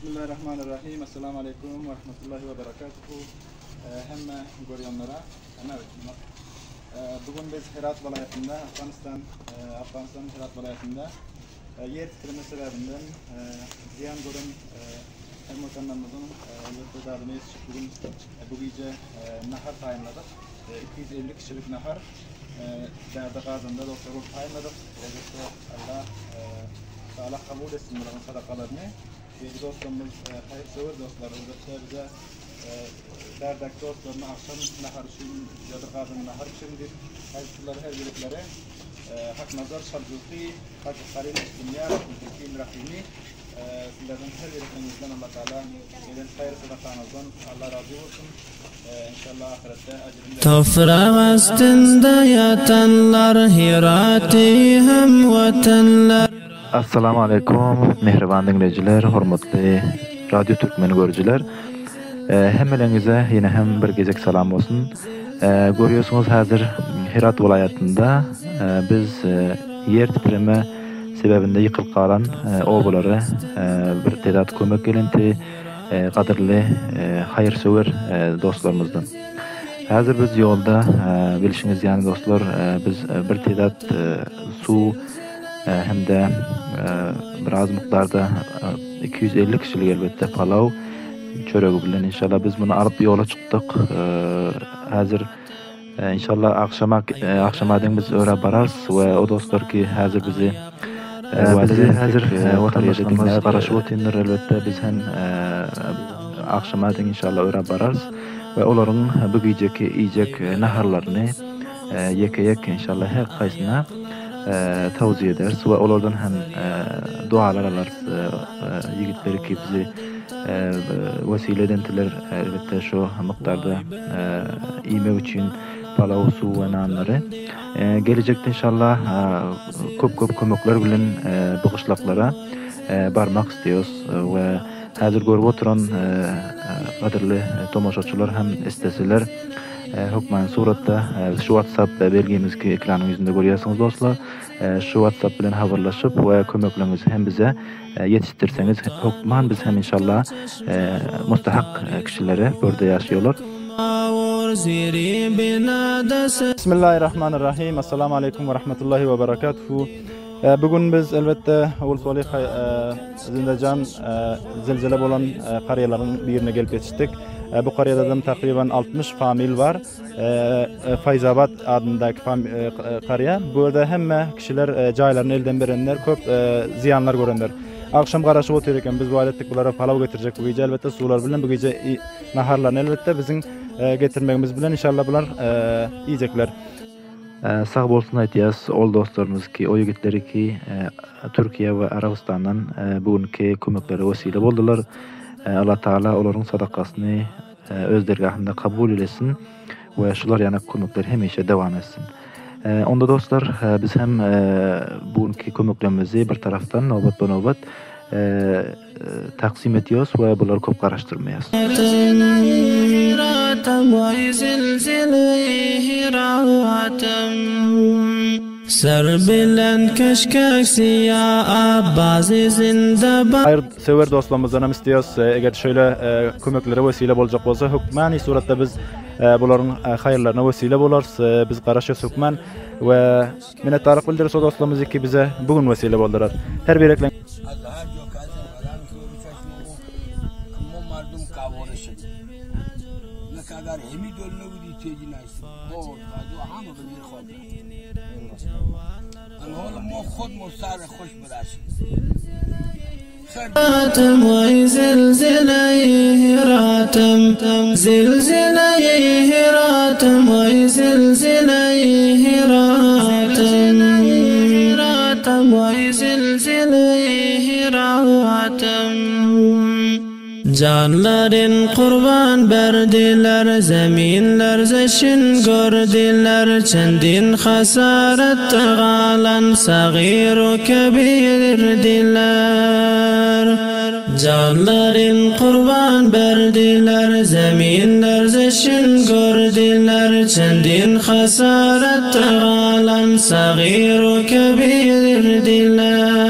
Bismillahirrahmanirrahim. Assalamu alaikum ve rahmetullahi ve berekatuhu. Hemme görüyenlere bugün biz Herat vilayetinde, Afganistan'ın Herat vilayetinde yer titreme sebebinden ziyan gören hem vatandaşımızın yurttaşlarımız bugün bu gece nahar tayinladık. 250 kişilik nahar Derde Gazi'nde doktoru tayinladık. Allah kabul etsin buranın sadakalarını. Bir dostlarımız, hayırsever dostlarımız bize derdek dostlarına akşam nahar için, Derde Gazi'nin nahar içindir. Hayırseverler her birlikleri hak nazar şarjıqi, hak karin dünya, rahmetin rahimi. Sizlerden her birliklerinizden Allah Teala gelen hayır sadakanızdan Allah razı olsun. İnşallah ahirette ecrinde. Topraq astında yatanlar, Hirati hem vatanlar. Assalamu alaikum, mehriban dinleyiciler, hormatly Radio Türkmeni görücüler. Hemmeleriňize yine hem bir gezek salam olsun. Görüyorsunuz hazır Herat vilayetinde biz yer titreme sebebinde yıkılıp kalan oğulları bir tedat kömek gelenti kadirli hayırsever dostlarımızdan. Hazır biz yolda bilişiniz yani dostlar biz bir tedat su hem de biraz miktarda 250 kişilik elbette palav çöregi bilen inşallah biz bunu alıp yola çıktık. Hazır inşallah akşamadan biz öyle bararız ve o dostlar ki hazır bizi hazır vatandaşlarımız karşı otinler elbette biz hem akşamadan inşallah öyle bararız ve onların bu geceki yiyecek naharlarını yek inşallah her kaysına tavsiye ederiz ve onlardan hem dualar alırız yigitleri ki bizi vesile edenler elbette şu miktarda iyime için palav su ve nanları gelecekte inşallah köp kömekler bilen bu kışlaklara barmak istiyoruz ve hazır görüp oturan kadirli tomoşaçılar hem isteseler hukman suratda şu WhatsApp belgemiz ki ekranın yüzünde görüyorsunuz dostlar. Şu WhatsApp bilen haberleşip ve kömeklerinizi hem bize yetiştirseniz hukman biz hem inşallah mustahak kişilere burada yaşıyorlar. Bismillahirrahmanirrahim. Assalamu alaikum ve rahmetullahi ve berekatuhu. Bugün biz elbette Ulsoli Zindecan zilzile olan qaryaların birine gelip yetiştik. Bu qaryada takriben 60 famil var. Fayzabad adındaki qarya. Burada hemme kişiler caylarını elden verenler, köp ziyanlar görenler. Akşam qaraşıp otururken biz vaat ettik bunlara palav getirecek bu gece elbette sular bilen bu gece naharlarını elbette bizim getirmemiz bilen inşallah bunlar yiyecekler. Sağ bolsun aytýas ol dostlarımız ki o yigitleri ki Türkiye ve Arabistan'dan bugünkü kömekleri vesile boldular. Allah Taala olaryň sadakasyny öz dergahynda kabul etsin ve şular ýana kömekler hemişe dewam etsin. Onda dostlar biz hem bugünkü kömeklerimizi bir taraftan nöbet taksim ediyoruz ve bunları köp garaşdyrmaýas. Ser bilen keşkek siyah bazı zinde Hayır sever dostlarımızdan istiyoruz. Eğer şöyle kömeklere vesile bolacak bolsa hukmani suratda biz bunların hayırlarına vesile bolars. Biz garaşyas hukman ve minnetdarlyk bildirýäs dostlarymyza ki bize bugün vesile boldular. Her bireklen خود مستعر خوش براشی راتم وای زلزله راتم زلزله راتم وای زلزله راتم وای زلزله راتم Canların kurban berdiler, zeminler zeşin gördüler, çendin hasaret galan sagiru kebirdiler. Canların kurban berdiler, zeminler zeşin gördüler, çendin hasaret galan sagiru kebirdiler.